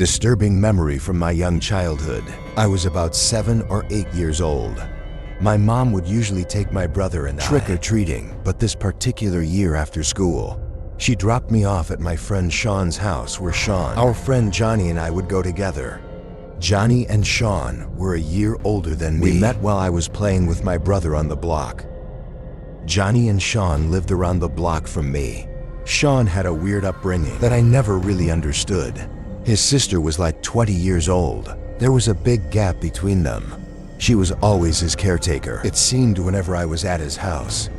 Disturbing memory from my young childhood. I was about 7 or 8 years old. My mom would usually take my brother and I trick-or-treating, but this particular year after school, she dropped me off at my friend Sean's house where Sean, our friend Johnny, and I would go together. Johnny and Sean were a year older than me. We met while I was playing with my brother on the block. Johnny and Sean lived around the block from me. Sean had a weird upbringing that I never really understood. His sister was like 20 years old. There was a big gap between them. She was always his caretaker, it seemed, whenever I was at his house.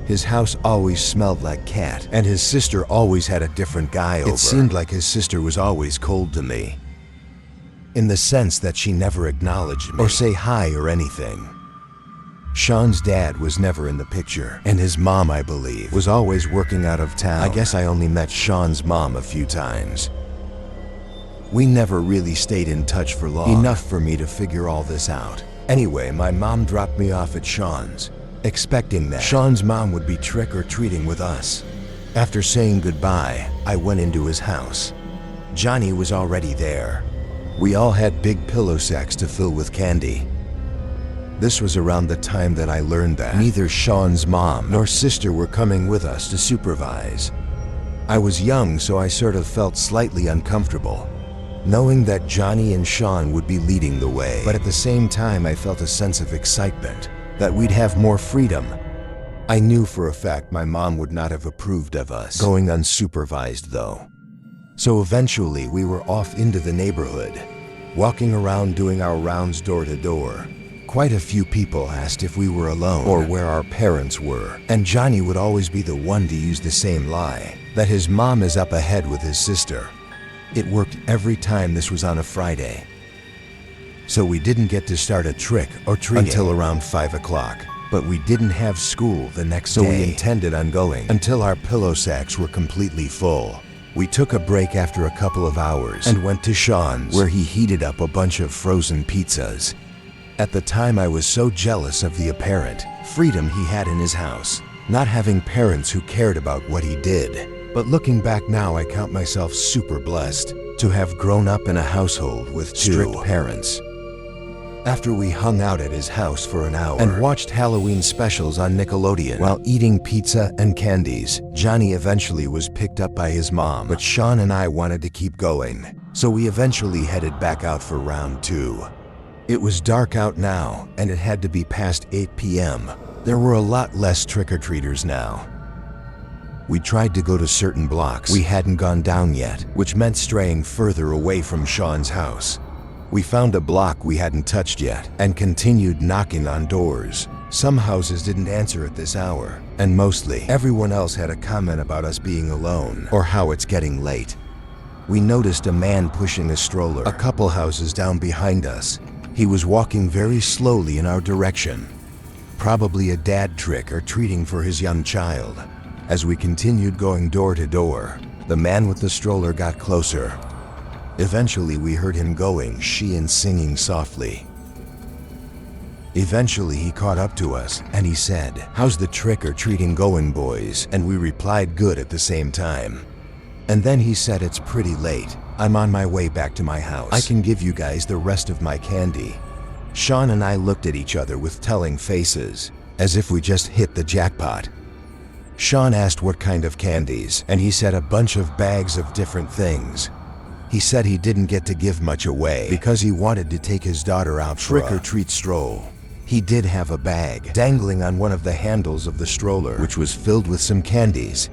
His house always smelled like cat, and his sister always had a different guy over. It seemed like his sister was always cold to me, in the sense that she never acknowledged me or say hi or anything. Sean's dad was never in the picture, and his mom, I believe, was always working out of town. I guess I only met Sean's mom a few times. We never really stayed in touch for long, enough for me to figure all this out. Anyway, my mom dropped me off at Sean's, expecting that Sean's mom would be trick-or-treating with us. After saying goodbye, I went into his house. Johnny was already there. We all had big pillow sacks to fill with candy. This was around the time that I learned that neither Sean's mom nor sister were coming with us to supervise. I was young, so I sort of felt slightly uncomfortable, knowing that Johnny and Sean would be leading the way. But at the same time, I felt a sense of excitement that we'd have more freedom. I knew for a fact my mom would not have approved of us going unsupervised though. So eventually we were off into the neighborhood, walking around doing our rounds door to door. Quite a few people asked if we were alone or where our parents were, and Johnny would always be the one to use the same lie, that his mom is up ahead with his sister. It worked every time this was on a Friday. So we didn't get to start a trick-or-treating until around 5 o'clock. But we didn't have school the next day, so we intended on going until our pillow sacks were completely full. We took a break after a couple of hours and went to Sean's, where he heated up a bunch of frozen pizzas. At the time, I was so jealous of the apparent freedom he had in his house, not having parents who cared about what he did. But looking back now, I count myself super blessed to have grown up in a household with strict parents. After we hung out at his house for an hour and watched Halloween specials on Nickelodeon while eating pizza and candies, Johnny eventually was picked up by his mom, but Sean and I wanted to keep going, so we eventually headed back out for round 2. It was dark out now, and it had to be past 8 p.m. There were a lot less trick-or-treaters now. We tried to go to certain blocks we hadn't gone down yet, which meant straying further away from Sean's house. We found a block we hadn't touched yet and continued knocking on doors. Some houses didn't answer at this hour, and mostly everyone else had a comment about us being alone or how it's getting late. We noticed a man pushing a stroller a couple houses down behind us. He was walking very slowly in our direction, probably a dad trick-or-treating for his young child. As we continued going door to door, the man with the stroller got closer. Eventually, we heard him going "she" and singing softly. Eventually, he caught up to us and he said, "How's the trick-or-treating going, boys?" And we replied, "Good," at the same time. And then he said, "It's pretty late. I'm on my way back to my house. I can give you guys the rest of my candy." Sean and I looked at each other with telling faces, as if we just hit the jackpot. Sean asked what kind of candies, and he said a bunch of bags of different things. He said he didn't get to give much away because he wanted to take his daughter out for a trick-or-treat stroll. He did have a bag dangling on one of the handles of the stroller, which was filled with some candies.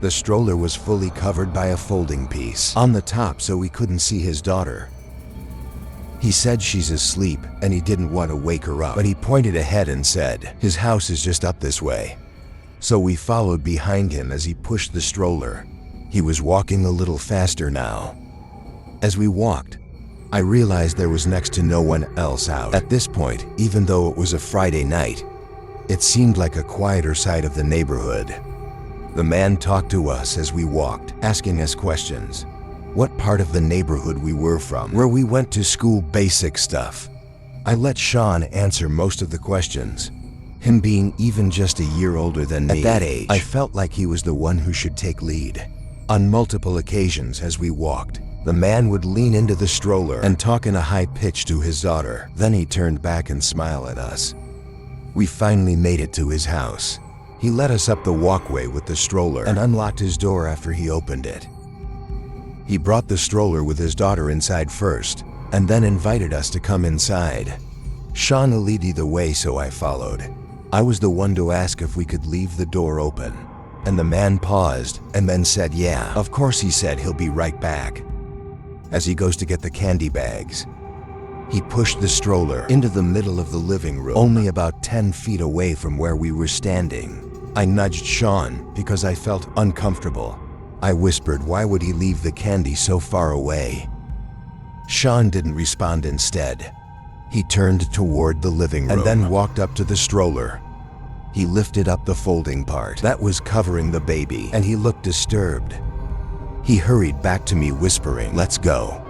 The stroller was fully covered by a folding piece on the top, so we couldn't see his daughter. He said she's asleep and he didn't want to wake her up, but he pointed ahead and said, "His house is just up this way." So we followed behind him as he pushed the stroller. He was walking a little faster now. As we walked, I realized there was next to no one else out. At this point, even though it was a Friday night, it seemed like a quieter side of the neighborhood. The man talked to us as we walked, asking us questions. What part of the neighborhood we were from, where we went to school, basic stuff. I let Sean answer most of the questions. Him being even just a year older than me, at that age, I felt like he was the one who should take lead. On multiple occasions as we walked, The man would lean into the stroller and talk in a high pitch to his daughter. Then he turned back and smiled at us. We finally made it to his house. He led us up the walkway with the stroller and unlocked his door after he opened it. He brought the stroller with his daughter inside first, and then invited us to come inside. Sean led the way, so I followed. I was the one to ask if we could leave the door open, and the man paused and then said, "Yeah." Of course, he said he'll be right back. As he goes to get the candy bags, he pushed the stroller into the middle of the living room, only about 10 feet away from where we were standing. I nudged Sean because I felt uncomfortable. I whispered, "Why would he leave the candy so far away?" Sean didn't respond. Instead, he turned toward the living room and then walked up to the stroller. He lifted up the folding part that was covering the baby, and he looked disturbed. He hurried back to me whispering, "Let's go."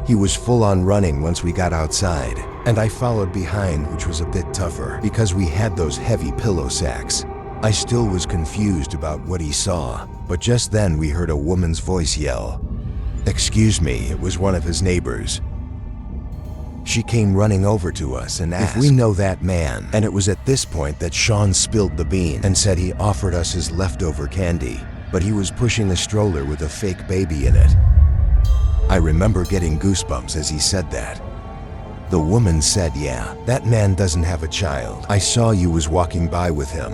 He was full on running once we got outside, and I followed behind, which was a bit tougher because we had those heavy pillow sacks. I still was confused about what he saw, but just then we heard a woman's voice yell, "Excuse me." It was one of his neighbors. She came running over to us and asked if we know that man, and it was at this point that Sean spilled the bean and said he offered us his leftover candy, but he was pushing a stroller with a fake baby in it. I remember getting goosebumps as he said that. The woman said, "Yeah, that man doesn't have a child. I saw you was walking by with him."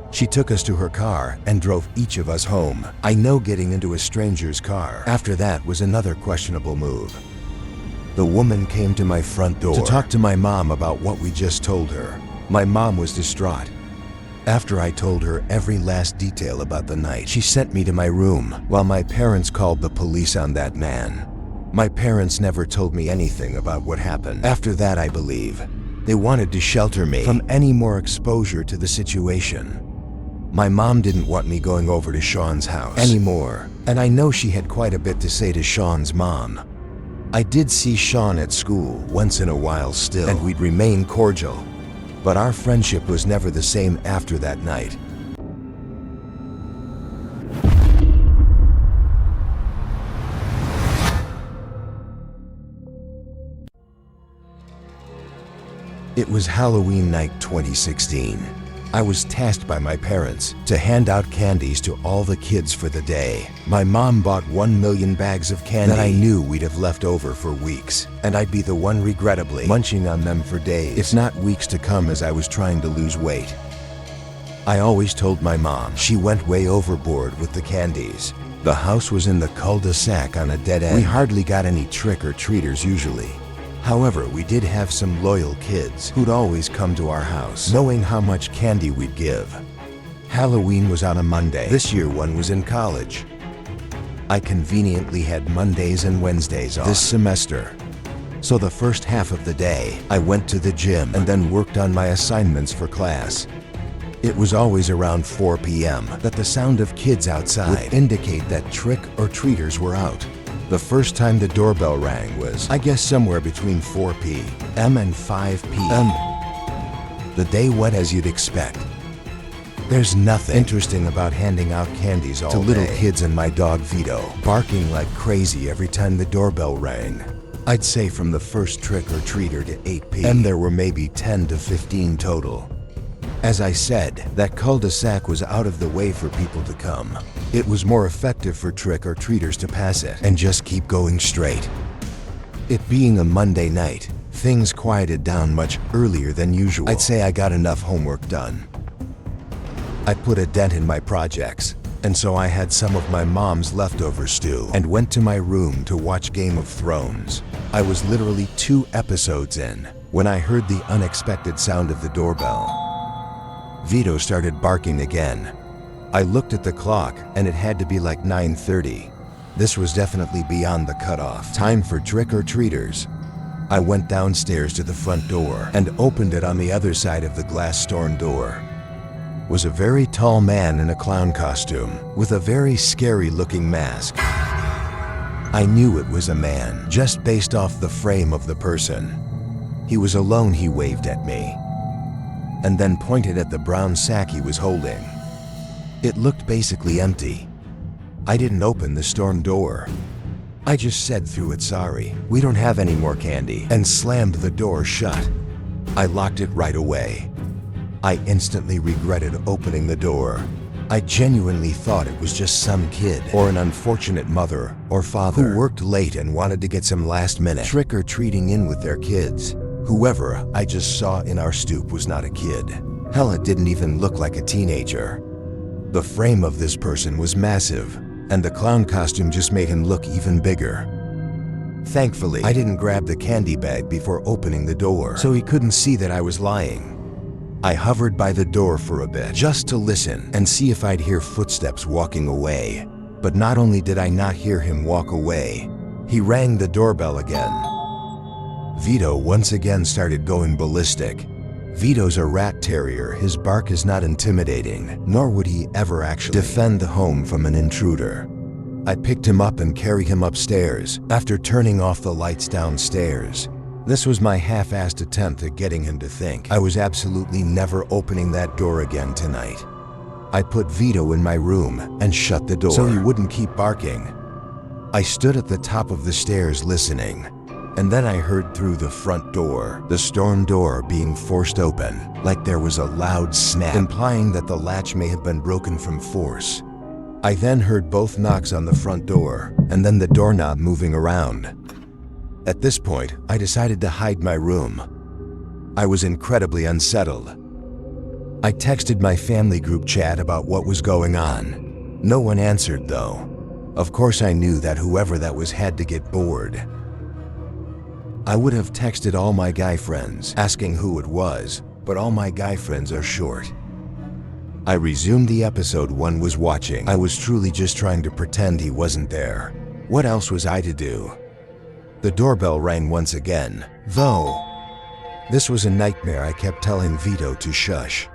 She took us to her car and drove each of us home. I know getting into a stranger's car after that was another questionable move. The woman came to my front door to talk to my mom about what we just told her. My mom was distraught. After I told her every last detail about the night, she sent me to my room while my parents called the police on that man. My parents never told me anything about what happened after that, I believe. They wanted to shelter me from any more exposure to the situation. My mom didn't want me going over to Sean's house anymore, and I know she had quite a bit to say to Sean's mom. I did see Sean at school once in a while still, and we'd remain cordial, but our friendship was never the same after that night. It was Halloween night 2016. I was tasked by my parents to hand out candies to all the kids for the day. My mom bought 1 million bags of candy that I knew we'd have left over for weeks, and I'd be the one regrettably munching on them for days, if not weeks to come, as I was trying to lose weight. I always told my mom she went way overboard with the candies. The house was in the cul-de-sac on a dead end. We hardly got any trick-or-treaters usually. However, we did have some loyal kids who'd always come to our house, knowing how much candy we'd give. Halloween was on a Monday. This year one was in college. I conveniently had Mondays and Wednesdays off this semester. So the first half of the day, I went to the gym and then worked on my assignments for class. It was always around 4 p.m. that the sound of kids outside would indicate that trick-or-treaters were out. The first time the doorbell rang was, I guess, somewhere between 4 p.m. and 5 p.m. The day went as you'd expect. There's nothing interesting about handing out candies all to little kids, and my dog Vito barking like crazy every time the doorbell rang. I'd say from the first trick-or-treater to 8 p.m. there were maybe 10 to 15 total. As I said, that cul-de-sac was out of the way for people to come. It was more effective for trick-or-treaters to pass it and just keep going straight. It being a Monday night, things quieted down much earlier than usual. I'd say I got enough homework done. I put a dent in my projects, and so I had some of my mom's leftover stew and went to my room to watch Game of Thrones. I was literally 2 episodes in when I heard the unexpected sound of the doorbell. Vito started barking again. I looked at the clock, and it had to be like 9:30. This was definitely beyond the cutoff time for trick-or-treaters. I went downstairs to the front door and opened it. On the other side of the glass storm door was a very tall man in a clown costume with a very scary-looking mask. I knew it was a man just based off the frame of the person. He was alone. He waved at me and then pointed at the brown sack he was holding. It looked basically empty. I didn't open the storm door. I just said through it, sorry, we don't have any more candy, and slammed the door shut. I locked it right away. I instantly regretted opening the door. I genuinely thought it was just some kid or an unfortunate mother or father who worked late and wanted to get some last-minute trick-or-treating in with their kids. Whoever I just saw in our stoop was not a kid. Hell, it didn't even look like a teenager. The frame of this person was massive, and the clown costume just made him look even bigger. Thankfully, I didn't grab the candy bag before opening the door, so he couldn't see that I was lying. I hovered by the door for a bit just to listen and see if I'd hear footsteps walking away. But not only did I not hear him walk away, he rang the doorbell again. Vito once again started going ballistic. Vito's a rat terrier. His bark is not intimidating, nor would he ever actually defend the home from an intruder. I picked him up and carried him upstairs after turning off the lights downstairs. This was my half-assed attempt at getting him to think I was absolutely never opening that door again tonight. I put Vito in my room and shut the door so he wouldn't keep barking. I stood at the top of the stairs listening, and then I heard through the front door, the storm door being forced open, like there was a loud snap, implying that the latch may have been broken from force. I then heard both knocks on the front door, and then the doorknob moving around. At this point, I decided to hide my room. I was incredibly unsettled. I texted my family group chat about what was going on. No one answered though. Of course I knew that whoever that was had to get bored. I would have texted all my guy friends asking who it was, but all my guy friends are short. I resumed the episode one was watching. I was truly just trying to pretend he wasn't there. What else was I to do? The doorbell rang once again, though. This was a nightmare. I kept telling Vito to shush.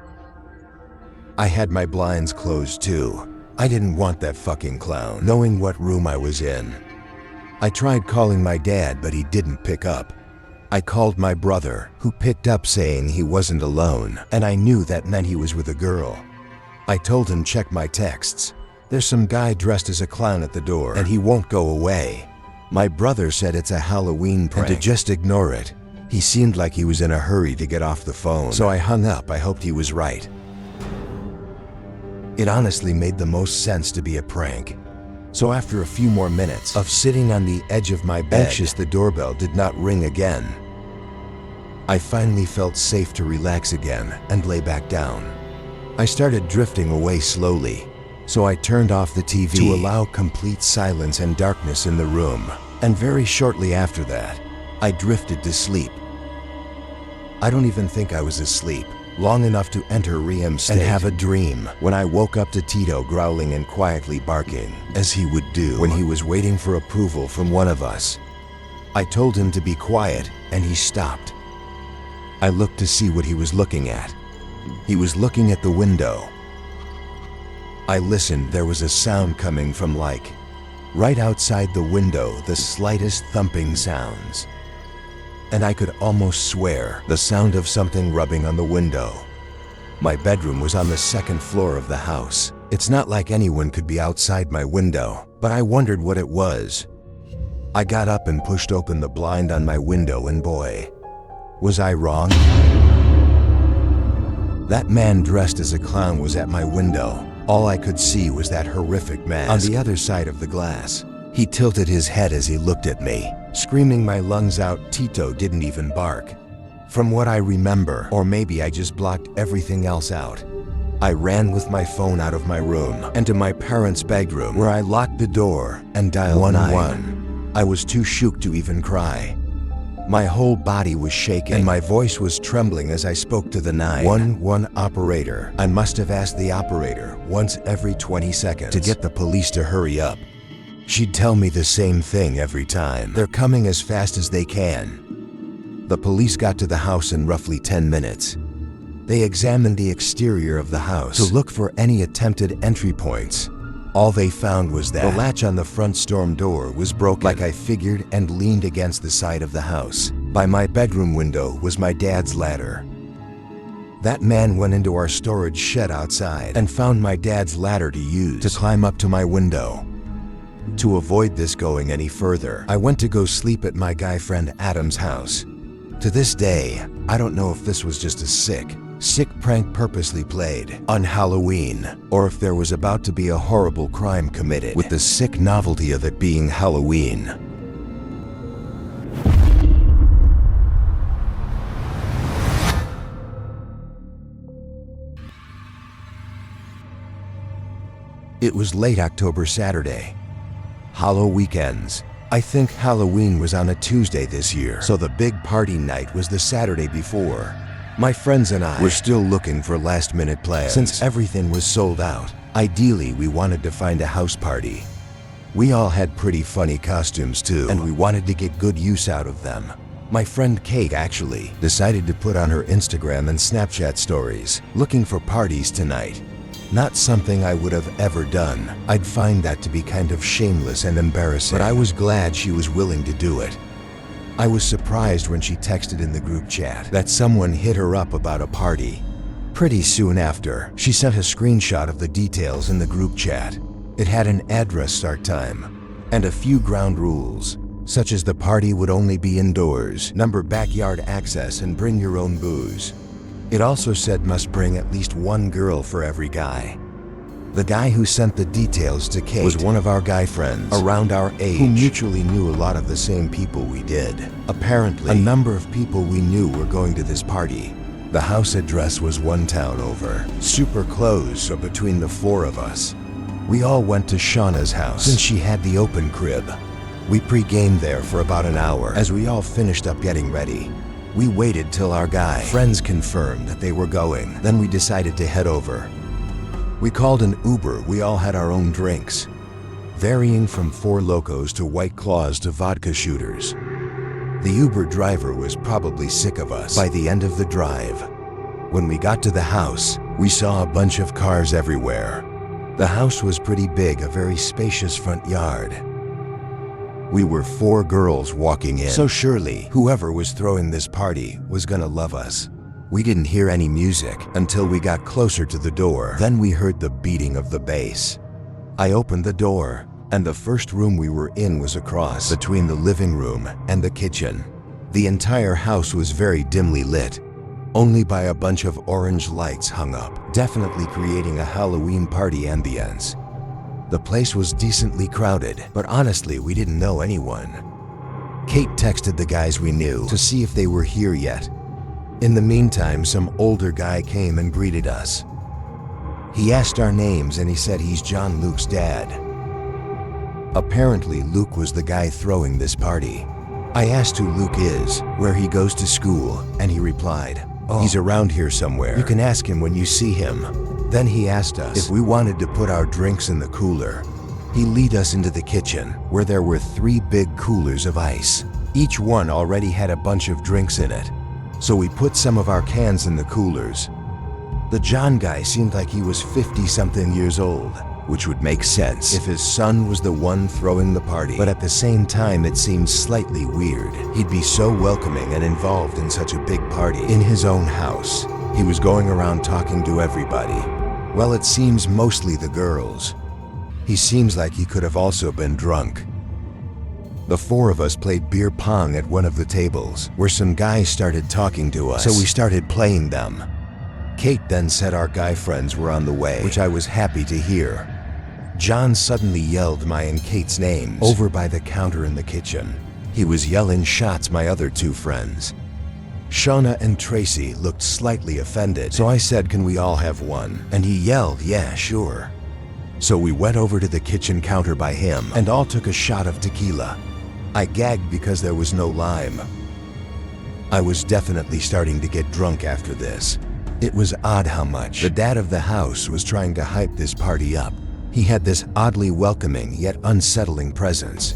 I had my blinds closed too. I didn't want that fucking clown knowing what room I was in. I tried calling my dad, but he didn't pick up. I called my brother, who picked up saying he wasn't alone, and I knew that meant he was with a girl. I told him check my texts. There's some guy dressed as a clown at the door, and he won't go away. My brother said it's a Halloween prank and to just ignore it. He seemed like he was in a hurry to get off the phone, so I hung up. I hoped he was right. It honestly made the most sense to be a prank. So after a few more minutes of sitting on the edge of my bed, anxious the doorbell did not ring again. I finally felt safe to relax again and lay back down. I started drifting away slowly, so I turned off the TV to allow complete silence and darkness in the room, and very shortly after that, I drifted to sleep. I don't even think I was asleep long enough to enter REM state and have a dream when I woke up to Tito growling and quietly barking, as he would do when he was waiting for approval from one of us. I told him to be quiet, and he stopped. I looked to see what he was looking at. He was looking at the window. I listened. There was a sound coming from right outside the window, the slightest thumping sounds. And I could almost swear the sound of something rubbing on the window. My bedroom was on the second floor of the house. It's not like anyone could be outside my window, but I wondered what it was. I got up and pushed open the blind on my window, and boy, was I wrong. That man dressed as a clown was at my window. All I could see was that horrific mask on the other side of the glass. He tilted his head as he looked at me, screaming my lungs out. Tito didn't even bark. From what I remember, or maybe I just blocked everything else out, I ran with my phone out of my room and to my parents' bedroom, where I locked the door and dialed 911. I was too shook to even cry. My whole body was shaking and my voice was trembling as I spoke to the 911 operator. I must have asked the operator once every 20 seconds to get the police to hurry up. She'd tell me the same thing every time. They're coming as fast as they can. The police got to the house in roughly 10 minutes. They examined the exterior of the house to look for any attempted entry points. All they found was that the latch on the front storm door was broken, like I figured, and leaned against the side of the house. By my bedroom window was my dad's ladder. That man went into our storage shed outside and found my dad's ladder to use to climb up to my window. To avoid this going any further, I went to go sleep at my guy friend Adam's house. To this day, I don't know if this was just a sick prank purposely played on Halloween, or if there was about to be a horrible crime committed with the sick novelty of it being Halloween. It was late October Saturday. Hollow weekends. I think Halloween was on a Tuesday this year, so the big party night was the Saturday before. My friends and I were still looking for last-minute plans. Since everything was sold out, ideally we wanted to find a house party. We all had pretty funny costumes too, and we wanted to get good use out of them. My friend Kate actually decided to put on her Instagram and Snapchat stories, looking for parties tonight. Not something I would have ever done. I'd find that to be kind of shameless and embarrassing, but I was glad she was willing to do it. I was surprised when she texted in the group chat that someone hit her up about a party. Pretty soon after, she sent a screenshot of the details in the group chat. It had an address, start time, and a few ground rules, such as the party would only be indoors, number backyard access, and bring your own booze. It also said must bring at least one girl for every guy. The guy who sent the details to Kate was one of our guy friends around our age who mutually knew a lot of the same people we did. Apparently, a number of people we knew were going to this party. The house address was one town over, super close, so between the four of us, we all went to Shauna's house since she had the open crib. We pre-gamed there for about an hour. As we all finished up getting ready, we waited till our guy friends confirmed that they were going. Then we decided to head over. We called an Uber. We all had our own drinks, varying from Four Locos to White Claws to vodka shooters. The Uber driver was probably sick of us by the end of the drive. When we got to the house, we saw a bunch of cars everywhere. The house was pretty big, a very spacious front yard. We were four girls walking in, so surely whoever was throwing this party was gonna love us. We didn't hear any music until we got closer to the door. Then we heard the beating of the bass. I opened the door, and the first room we were in was across between the living room and the kitchen. The entire house was very dimly lit, only by a bunch of orange lights hung up, definitely creating a Halloween party ambience. The place was decently crowded, but honestly, we didn't know anyone. Kate texted the guys we knew to see if they were here yet. In the meantime, some older guy came and greeted us. He asked our names and he said he's John, Luke's dad. Apparently, Luke was the guy throwing this party. I asked who Luke is, where he goes to school, and he replied, "Oh, he's around here somewhere. You can ask him when you see him." Then he asked us if we wanted to put our drinks in the cooler. He led us into the kitchen, where there were 3 big coolers of ice. Each one already had a bunch of drinks in it, so we put some of our cans in the coolers. The John guy seemed like he was 50-something years old, which would make sense if his son was the one throwing the party, but at the same time it seemed slightly weird. He'd be so welcoming and involved in such a big party in his own house. He was going around talking to everybody. Well, it seems mostly the girls. He seems like he could have also been drunk. The 4 of us played beer pong at one of the tables, where some guys started talking to us, so we started playing them. Kate then said our guy friends were on the way, which I was happy to hear. John suddenly yelled my and Kate's names over by the counter in the kitchen. He was yelling shots my other 2 friends. Shauna and Tracy looked slightly offended, so I said, "Can we all have one?" And he yelled, "Yeah, sure." So we went over to the kitchen counter by him and all took a shot of tequila. I gagged because there was no lime. I was definitely starting to get drunk after this. It was odd how much the dad of the house was trying to hype this party up. He had this oddly welcoming yet unsettling presence.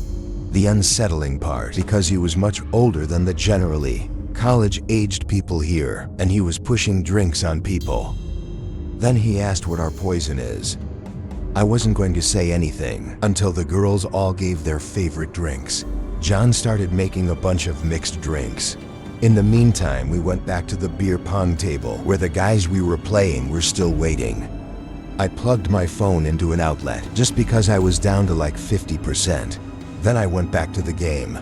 The unsettling part because he was much older than the generally college-aged people here, and he was pushing drinks on people. Then he asked what our poison is. I wasn't going to say anything until the girls all gave their favorite drinks. John started making a bunch of mixed drinks. In the meantime, we went back to the beer pong table where the guys we were playing were still waiting. I plugged my phone into an outlet just because I was down to like 50%. Then I went back to the game.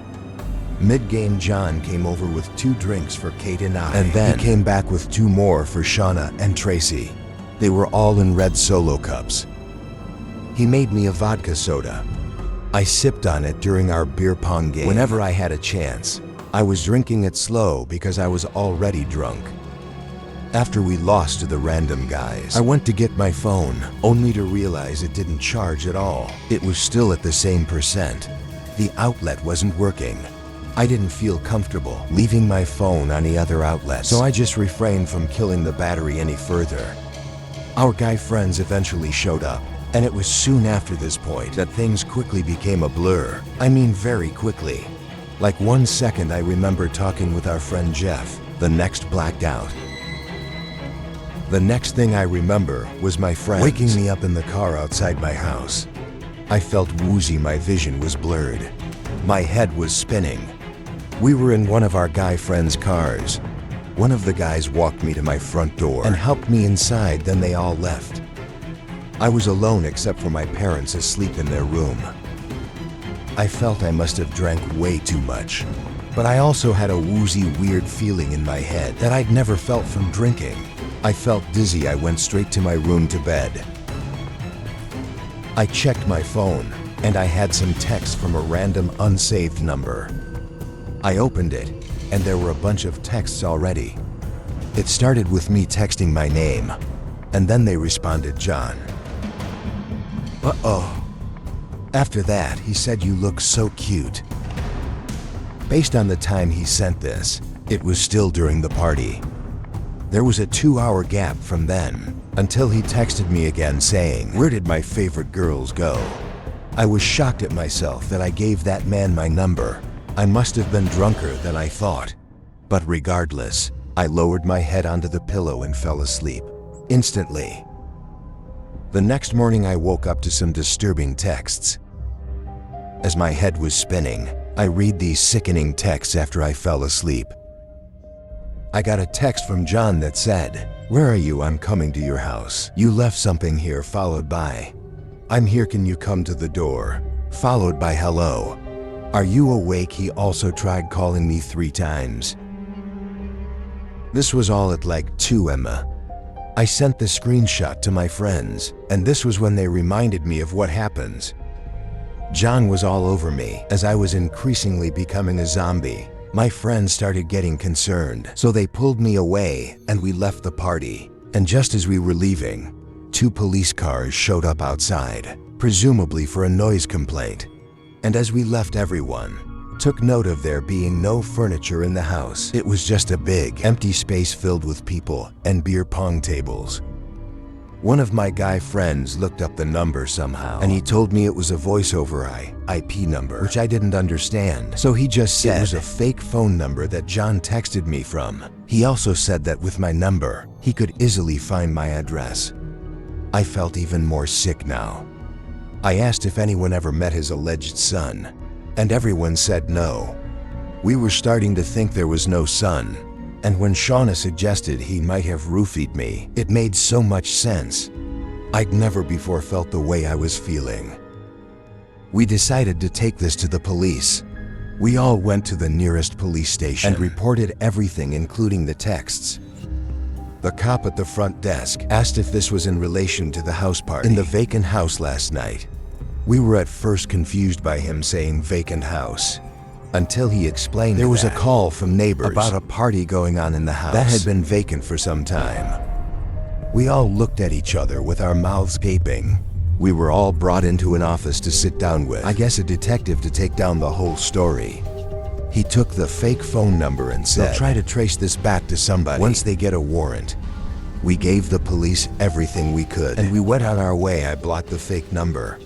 Mid-game, John came over with 2 drinks for Kate and I, and then he came back with 2 more for Shauna and Tracy. They were all in red Solo cups. He made me a vodka soda. I sipped on it during our beer pong game. Whenever I had a chance, I was drinking it slow because I was already drunk. After we lost to the random guys, I went to get my phone, only to realize it didn't charge at all. It was still at the same percent. The outlet wasn't working. I didn't feel comfortable leaving my phone on the other outlet, so I just refrained from killing the battery any further. Our guy friends eventually showed up, and it was soon after this point that things quickly became a blur. I mean, very quickly. Like 1 second I remember talking with our friend Jeff, the next blacked out. The next thing I remember was my friend waking me up in the car outside my house. I felt woozy, my vision was blurred. My head was spinning. We were in one of our guy friends' cars. One of the guys walked me to my front door and helped me inside, then they all left. I was alone except for my parents asleep in their room. I felt I must have drank way too much, but I also had a woozy, weird feeling in my head that I'd never felt from drinking. I felt dizzy. I went straight to my room to bed. I checked my phone, and I had some text from a random unsaved number. I opened it, and there were a bunch of texts already. It started with me texting my name, and then they responded, John. Uh-oh. After that, he said, you look so cute. Based on the time he sent this, it was still during the party. There was a 2-hour gap from then until he texted me again saying, where did my favorite girls go? I was shocked at myself that I gave that man my number. I must have been drunker than I thought. But regardless, I lowered my head onto the pillow and fell asleep instantly. The next morning I woke up to some disturbing texts. As my head was spinning, I read these sickening texts after I fell asleep. I got a text from John that said, where are you? I'm coming to your house. You left something here, followed by, I'm here, can you come to the door? Followed by, hello. Are you awake? He also tried calling me 3 times. This was all at like 2 am. I sent the screenshot to my friends, and this was when they reminded me of what happens. John was all over me as I was increasingly becoming a zombie. My friends started getting concerned, so they pulled me away and we left the party. And just as we were leaving, 2 police cars showed up outside, presumably for a noise complaint. And as we left, everyone took note of there being no furniture in the house. It was just a big, empty space filled with people and beer pong tables. One of my guy friends looked up the number somehow, and he told me it was a voice over IP number, which I didn't understand. So he just said it was a fake phone number that John texted me from. He also said that with my number, he could easily find my address. I felt even more sick now. I asked if anyone ever met his alleged son, and everyone said no. We were starting to think there was no son, and when Shauna suggested he might have roofied me, it made so much sense. I'd never before felt the way I was feeling. We decided to take this to the police. We all went to the nearest police station and reported everything, including the texts. The cop at the front desk asked if this was in relation to the house party in the vacant house last night. We were at first confused by him saying vacant house, until he explained there was a call from neighbors about a party going on in the house that had been vacant for some time. We all looked at each other with our mouths gaping. We were all brought into an office to sit down with, I guess, a detective to take down the whole story. He took the fake phone number and said, they'll try to trace this back to somebody once they get a warrant. We gave the police everything we could, and we went on our way. I blocked the fake number.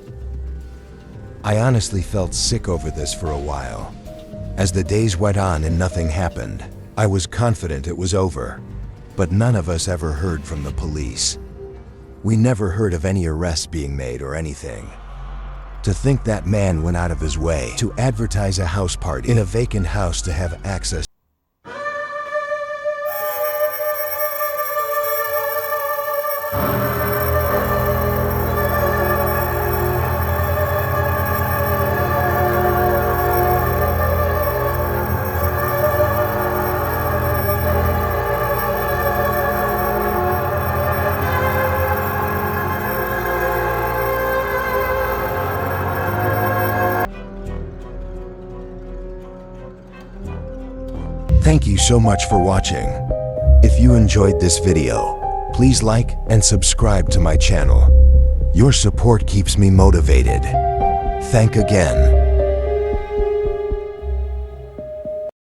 I honestly felt sick over this for a while. As the days went on and nothing happened, I was confident it was over. But none of us ever heard from the police. We never heard of any arrests being made or anything. To think that man went out of his way to advertise a house party in a vacant house to have access. Thank you so much for watching. If you enjoyed this video, please like and subscribe to my channel. Your support keeps me motivated. Thank again.